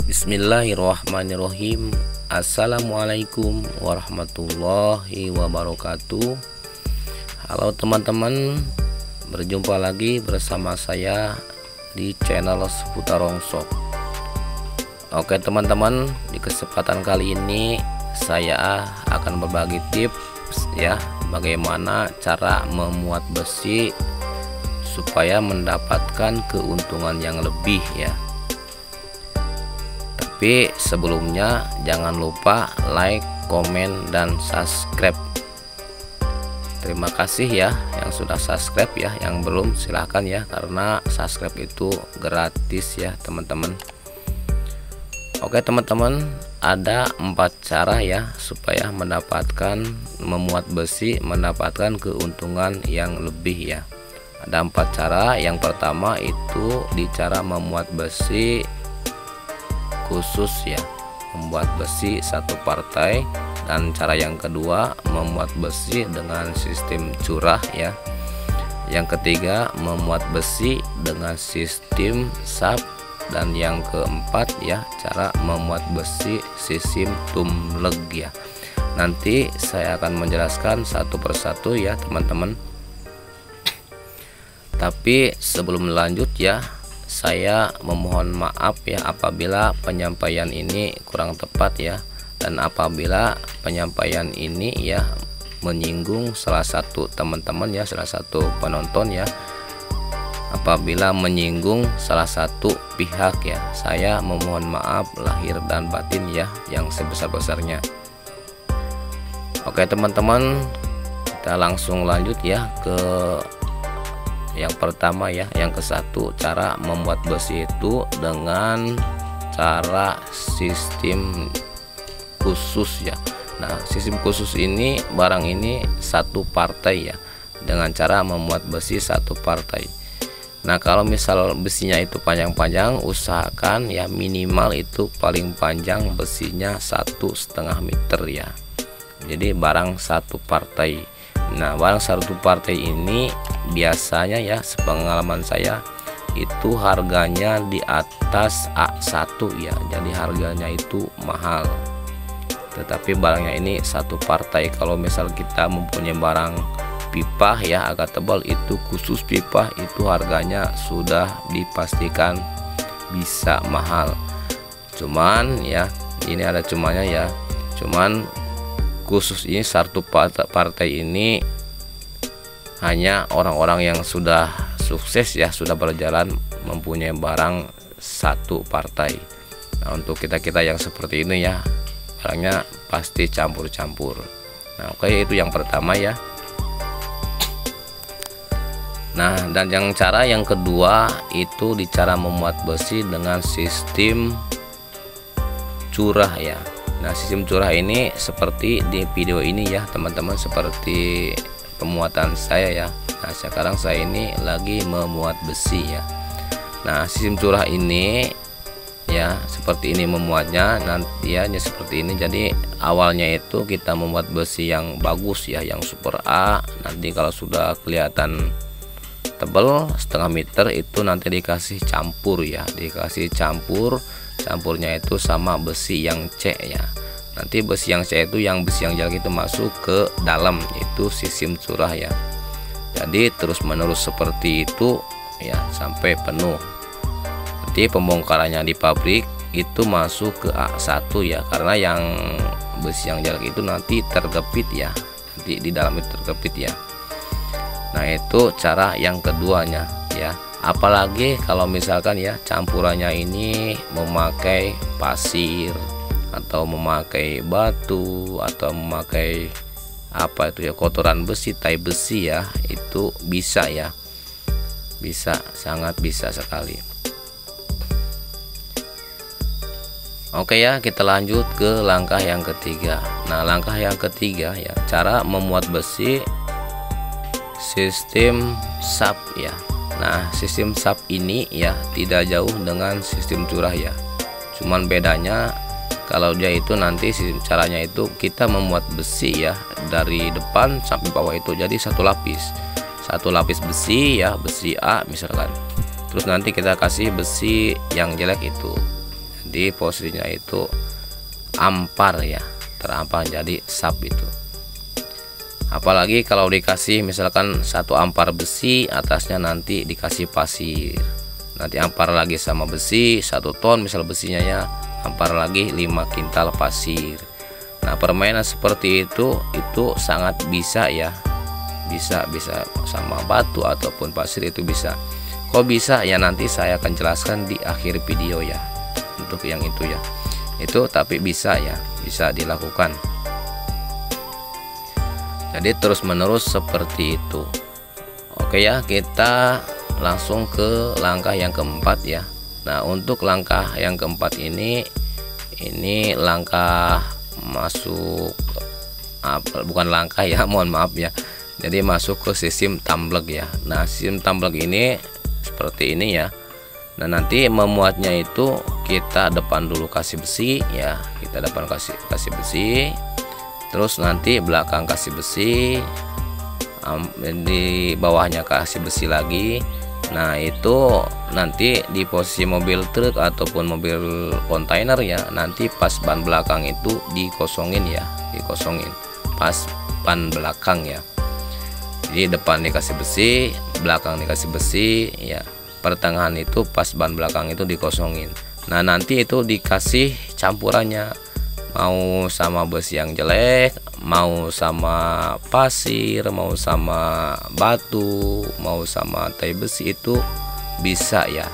Bismillahirrahmanirrahim. Assalamualaikum warahmatullahi wabarakatuh. Halo teman-teman, berjumpa lagi bersama saya di channel seputar rongsok. Oke teman-teman, di kesempatan kali ini saya akan berbagi tips ya, bagaimana cara memuat besi supaya mendapatkan keuntungan yang lebih ya. Tapi sebelumnya jangan lupa like, komen, dan subscribe. Terima kasih ya yang sudah subscribe ya, yang belum silahkan ya, karena subscribe itu gratis ya teman-teman. Oke teman-teman, ada 4 cara ya supaya memuat besi mendapatkan keuntungan yang lebih ya. Ada 4 cara. Yang pertama itu di cara memuat besi khusus ya, membuat besi satu partai. Dan cara yang kedua memuat besi dengan sistem curah ya. Yang ketiga memuat besi dengan sistem sap. Dan yang keempat ya, cara memuat besi sistem tumleg ya. Nanti saya akan menjelaskan satu persatu ya teman-teman. Tapi sebelum lanjut ya, saya memohon maaf ya apabila penyampaian ini kurang tepat ya, dan apabila penyampaian ini ya menyinggung salah satu teman-teman ya, salah satu penonton ya, apabila menyinggung salah satu pihak ya, saya memohon maaf lahir dan batin ya yang sebesar-besarnya. Oke teman-teman, kita langsung lanjut ya ke yang pertama ya, yang ke-1, cara membuat besi itu dengan cara sistem khusus ya. Nah, sistem khusus ini, barang ini satu partai ya, dengan cara memuat besi satu partai. Nah, kalau misal besinya itu panjang-panjang, usahakan ya minimal itu paling panjang besinya 1,5 meter ya. Jadi barang satu partai. Nah, barang satu partai ini biasanya ya, sepengalaman saya itu harganya di atas A1 ya, jadi harganya itu mahal. Tetapi barangnya ini satu partai. Kalau misal kita mempunyai barang pipa ya agak tebal, itu khusus pipa, itu harganya sudah dipastikan bisa mahal. Cuman ya, ini ada cumanya ya, cuman khusus ini satu partai ini hanya orang-orang yang sudah sukses ya, sudah berjalan mempunyai barang satu partai. Nah, untuk kita-kita yang seperti ini ya, barangnya pasti campur-campur. Nah, oke, itu yang pertama ya. Nah, dan cara yang kedua itu di cara memuat besi dengan sistem curah ya. Nah, sistem curah ini seperti di video ini ya teman-teman, seperti pemuatan saya ya. Nah, sekarang saya ini lagi memuat besi ya. Nah, sistem curah ini ya seperti ini memuatnya, nanti ya seperti ini. Jadi awalnya itu kita memuat besi yang bagus ya, yang super A. Nanti kalau sudah kelihatan tebal 1,5 meter itu nanti dikasih campur ya, dikasih campurnya itu sama besi yang C ya. Nanti besi yang C itu, yang besi yang jelek itu masuk ke dalam, itu sistem curah ya. Jadi terus menerus seperti itu ya sampai penuh. Nanti pembongkarannya di pabrik itu masuk ke A1 ya, karena yang besi yang jelek itu nanti tergepit ya, nanti di dalam itu tergepit ya. Nah, itu cara yang keduanya ya. Apalagi kalau misalkan ya campurannya ini memakai pasir atau memakai batu atau memakai apa itu ya, kotoran besi, tai besi ya, itu bisa ya, bisa, sangat bisa sekali. Oke ya, kita lanjut ke langkah yang ketiga. Nah, langkah yang ketiga ya, cara memuat besi sistem sap ya. Nah, sistem sap ini ya tidak jauh dengan sistem curah ya. Cuman bedanya kalau dia itu nanti sistem caranya itu kita memuat besi ya dari depan sampai bawah itu jadi satu lapis besi ya, besi A misalkan. Terus nanti kita kasih besi yang jelek itu. di posisinya itu ampar ya, terampar jadi sap itu. Apalagi kalau dikasih misalkan 1 ampar besi, atasnya nanti dikasih pasir, nanti ampar lagi sama besi 1 ton misal besinya ya, ampar lagi 5 kintal pasir. Nah permainan seperti itu sangat bisa ya, bisa sama batu ataupun pasir itu bisa. Kok bisa ya, nanti saya akan jelaskan di akhir video ya untuk yang itu ya. Itu tapi bisa ya, bisa dilakukan. Jadi terus menerus seperti itu. Oke ya, kita langsung ke langkah yang keempat ya. Nah untuk langkah yang keempat ini langkah masuk, bukan langkah ya, mohon maaf ya. Jadi masuk ke sistem tumbler ya. Nah sistem tumbler ini seperti ini ya. Nah nanti memuatnya itu kita depan dulu kasih besi ya, kita depan kasih besi, terus nanti belakang kasih besi, di bawahnya kasih besi lagi. Nah itu nanti di posisi mobil truk ataupun mobil kontainer ya, nanti pas ban belakang itu dikosongin ya, dikosongin pas ban belakang ya. Jadi depan dikasih besi, belakang dikasih besi ya, pertengahan itu pas ban belakang itu dikosongin. Nah nanti itu dikasih campurannya, mau sama besi yang jelek, mau sama pasir, mau sama batu, mau sama tai besi, itu bisa ya.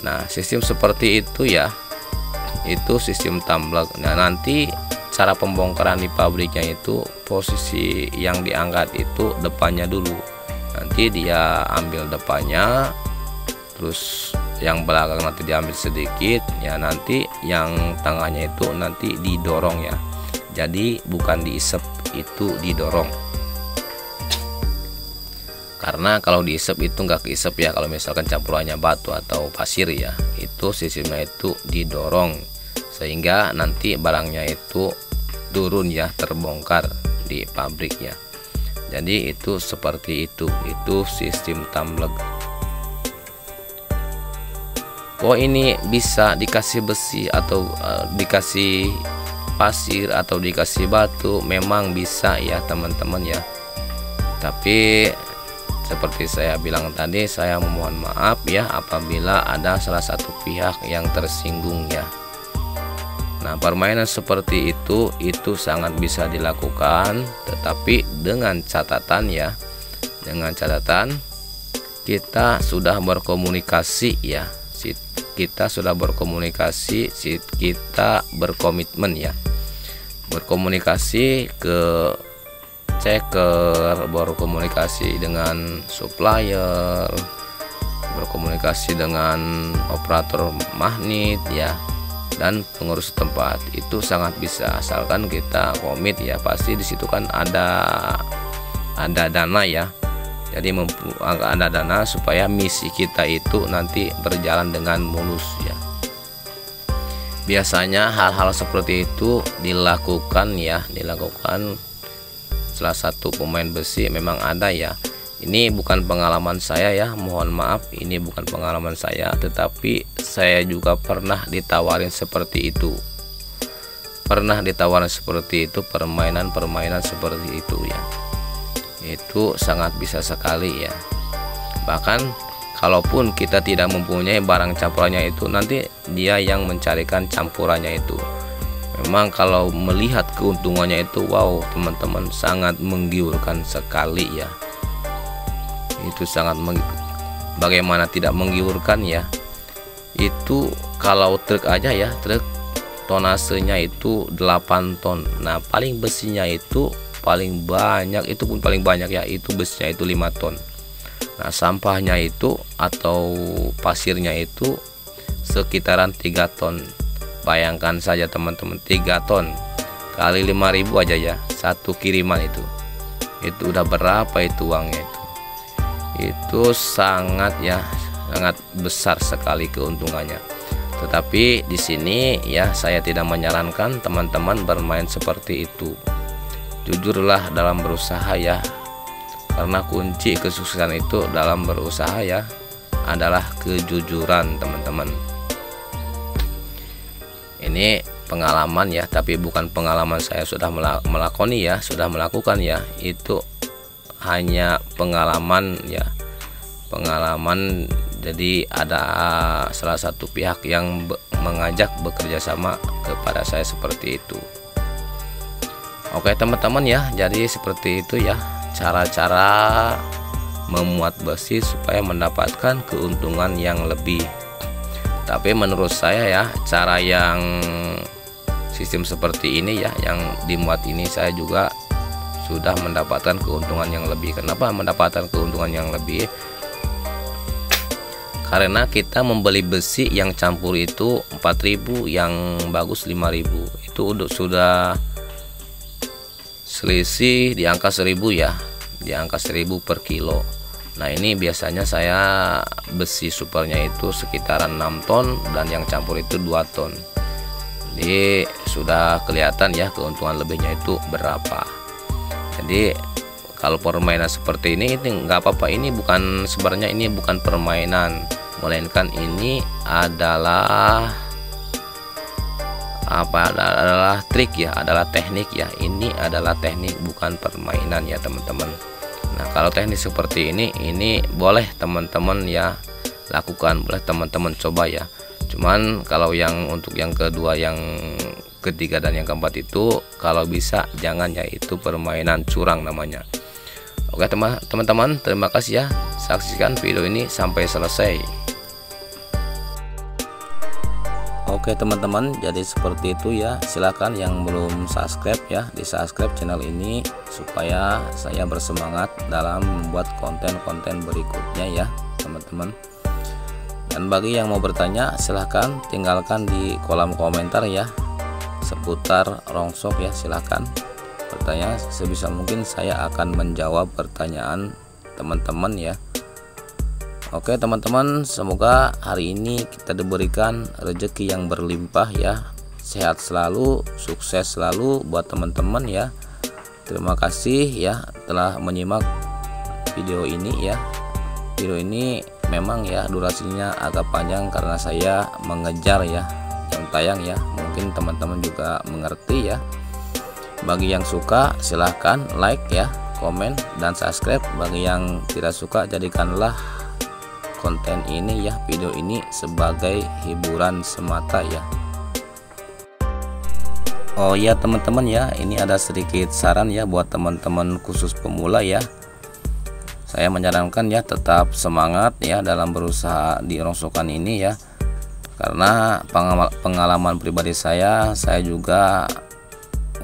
Nah sistem seperti itu ya, itu sistem tumbler. Nah nanti cara pembongkaran di pabriknya itu posisi yang diangkat itu depannya dulu, nanti dia ambil depannya, terus yang belakang nanti diambil sedikit ya, nanti yang tengahnya itu nanti didorong ya, jadi bukan diisep, itu didorong. Karena kalau diisep itu nggak keisep ya, kalau misalkan campurannya batu atau pasir ya, itu sistemnya itu didorong sehingga nanti barangnya itu turun ya, terbongkar di pabrik ya. Jadi itu seperti itu sistem tumbler. Oh ini bisa dikasih besi atau dikasih pasir atau dikasih batu, memang bisa ya teman-teman ya. Tapi seperti saya bilang tadi, saya memohon maaf ya apabila ada salah satu pihak yang tersinggung ya. Nah permainan seperti itu sangat bisa dilakukan, tetapi dengan catatan ya, dengan catatan kita sudah berkomunikasi ya, kita sudah berkomunikasi, kita berkomitmen ya, berkomunikasi ke checker, berkomunikasi dengan supplier, berkomunikasi dengan operator magnet ya, dan pengurus tempat. Itu sangat bisa, asalkan kita komit ya. Pasti di situ kan ada dana ya, jadi ada dana supaya misi kita itu nanti berjalan dengan mulus ya. Biasanya hal-hal seperti itu dilakukan ya, dilakukan salah satu pemain besi memang ada ya. Ini bukan pengalaman saya ya, mohon maaf, ini bukan pengalaman saya, tetapi saya juga pernah ditawarin seperti itu, pernah ditawarin seperti itu, permainan seperti itu ya. Itu sangat bisa sekali ya. Bahkan kalaupun kita tidak mempunyai barang campurannya itu, nanti dia yang mencarikan campurannya itu. Memang kalau melihat keuntungannya itu, wow teman-teman, sangat menggiurkan sekali ya. Itu sangat bagaimana tidak menggiurkan ya. Itu kalau truk aja ya, truk tonasenya itu 8 ton. Nah paling besinya itu paling banyak, itu pun paling banyak ya, itu besinya itu 5 ton. Nah sampahnya itu atau pasirnya itu sekitaran 3 ton. Bayangkan saja teman-teman, 3 ton kali 5.000 aja ya, satu kiriman itu udah berapa itu uangnya itu sangat ya, sangat besar sekali keuntungannya. Tetapi di sini ya saya tidak menyarankan teman-teman bermain seperti itu. Jujurlah dalam berusaha ya, karena kunci kesuksesan itu dalam berusaha ya adalah kejujuran teman-teman. ini pengalaman ya, tapi bukan pengalaman saya sudah melakoni ya, sudah melakukan ya, itu hanya pengalaman ya, pengalaman. Jadi ada salah satu pihak yang mengajak bekerja sama kepada saya seperti itu. Oke teman-teman ya, jadi seperti itu ya cara-cara memuat besi supaya mendapatkan keuntungan yang lebih. Tapi menurut saya ya, cara yang sistem seperti ini ya, yang dimuat ini, saya juga sudah mendapatkan keuntungan yang lebih. Kenapa mendapatkan keuntungan yang lebih? Karena kita membeli besi yang campur itu 4.000, yang bagus 5.000, itu sudah selisih di angka 1.000 ya, di angka 1.000 per kilo. Nah ini biasanya saya besi supernya itu sekitaran 6 ton dan yang campur itu 2 ton. Jadi sudah kelihatan ya keuntungan lebihnya itu berapa. Jadi kalau permainan seperti ini nggak apa-apa. Ini bukan, sebenarnya ini bukan permainan, melainkan ini adalah adalah trik ya, adalah teknik ya. Ini adalah teknik, bukan permainan ya teman-teman. Nah kalau teknik seperti ini boleh teman-teman ya lakukan, boleh teman-teman coba ya. Cuman kalau yang untuk yang kedua, yang ketiga dan yang keempat itu kalau bisa jangan ya, itu permainan curang namanya. Oke teman-teman, terima kasih ya, saksikan video ini sampai selesai. Oke teman-teman, jadi seperti itu ya. Silakan yang belum subscribe ya, di subscribe channel ini supaya saya bersemangat dalam membuat konten-konten berikutnya ya teman-teman. Dan bagi yang mau bertanya, silahkan tinggalkan di kolom komentar ya seputar rongsok ya. Silahkan bertanya, sebisa mungkin saya akan menjawab pertanyaan teman-teman ya. Oke teman-teman, semoga hari ini kita diberikan rezeki yang berlimpah ya. Sehat selalu, sukses selalu buat teman-teman ya. Terima kasih ya telah menyimak video ini ya. Video ini memang ya durasinya agak panjang karena saya mengejar ya jam tayang ya. Mungkin teman-teman juga mengerti ya. Bagi yang suka silahkan like ya, komen dan subscribe. Bagi yang tidak suka, jadikanlah konten ini ya, video ini sebagai hiburan semata ya. Oh ya teman-teman ya, ini ada sedikit saran ya buat teman-teman khusus pemula ya. Saya menyarankan ya tetap semangat ya dalam berusaha di rongsokan ini ya. Karena pengalaman pribadi saya juga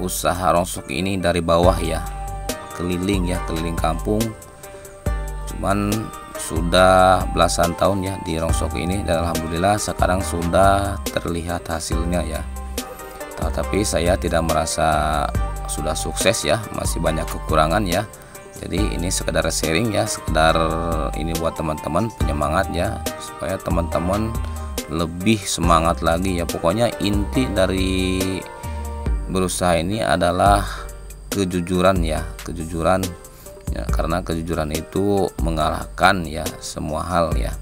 usaha rongsok ini dari bawah ya, keliling ya, keliling kampung. Cuman sudah belasan tahun ya di rongsok ini, dan alhamdulillah sekarang sudah terlihat hasilnya ya. Tapi saya tidak merasa sudah sukses ya, masih banyak kekurangan ya. Jadi ini sekedar sharing ya, sekedar ini buat teman-teman penyemangat ya, supaya teman-teman lebih semangat lagi ya. Pokoknya inti dari berusaha ini adalah kejujuran ya, kejujuran ya, karena kejujuran itu mengalahkan ya semua hal ya,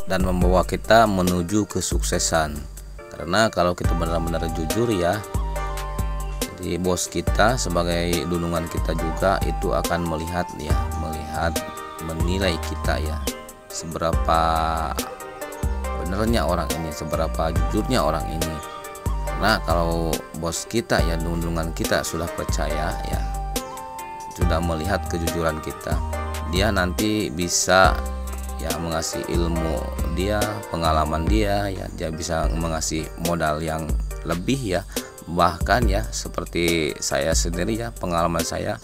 dan membawa kita menuju kesuksesan. Karena kalau kita benar-benar jujur ya, jadi bos kita sebagai junjungan kita juga itu akan melihat ya, menilai kita ya, seberapa benernya orang ini, seberapa jujurnya orang ini. Nah kalau bos kita ya, junjungan kita sudah percaya ya, sudah melihat kejujuran kita, dia nanti bisa ya mengasih ilmu dia, pengalaman dia ya, dia bisa mengasih modal yang lebih ya. Bahkan ya seperti saya sendiri ya, pengalaman saya,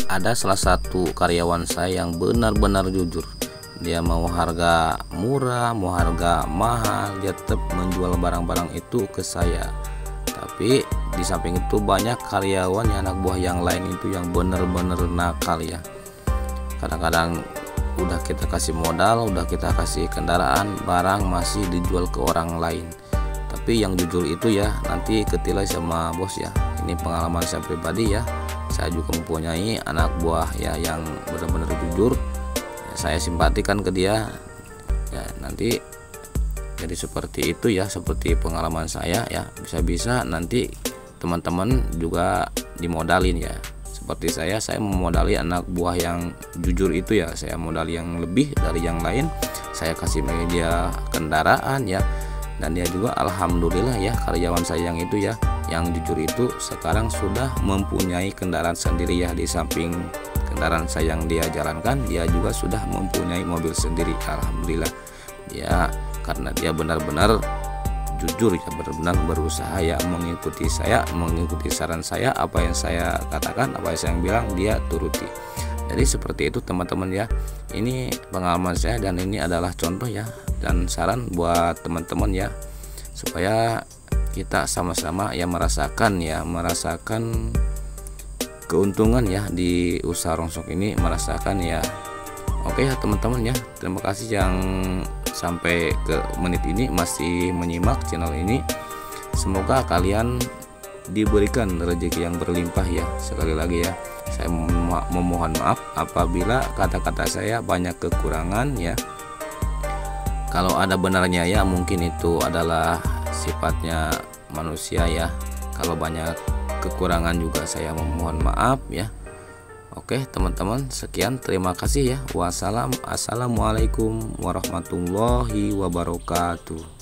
ada salah satu karyawan saya yang benar-benar jujur. Dia mau harga murah, mau harga mahal, dia tetap menjual barang-barang itu ke saya. Tapi di samping itu banyak karyawan ya, anak buah yang lain itu yang bener-bener nakal ya. Kadang-kadang udah kita kasih modal, udah kita kasih kendaraan, barang masih dijual ke orang lain. Tapi yang jujur itu ya nanti ketilai sama bos ya. Ini pengalaman saya pribadi ya. Saya juga mempunyai anak buah ya yang benar-benar jujur. Saya simpatikan ke dia ya, nanti Jadi seperti itu ya, seperti pengalaman saya ya. Bisa-bisa nanti teman-teman juga dimodalin ya. Seperti saya memodali anak buah yang jujur itu ya. Saya modali yang lebih dari yang lain. Saya kasih media kendaraan ya. Dan dia juga alhamdulillah ya, karyawan saya yang itu ya, yang jujur itu sekarang sudah mempunyai kendaraan sendiri ya. Di samping kendaraan saya yang dia jalankan, dia juga sudah mempunyai mobil sendiri, alhamdulillah ya. Karena dia benar-benar jujur ya, benar-benar berusaha ya, mengikuti saya, mengikuti saran saya, apa yang saya katakan, apa yang saya bilang dia turuti. Jadi seperti itu teman-teman ya. Ini pengalaman saya dan ini adalah contoh ya, dan saran buat teman-teman ya, supaya kita sama-sama ya merasakan keuntungan ya di usaha rongsok ini, merasakan ya. Oke ya teman-teman ya, terima kasih yang sampai ke menit ini masih menyimak channel ini. Semoga kalian diberikan rezeki yang berlimpah ya. Sekali lagi ya, saya memohon maaf apabila kata-kata saya banyak kekurangan ya. Kalau ada benarnya ya, mungkin itu adalah sifatnya manusia ya. Kalau banyak kekurangan juga saya memohon maaf ya. Oke teman-teman, sekian, terima kasih ya. Assalamualaikum warahmatullahi wabarakatuh.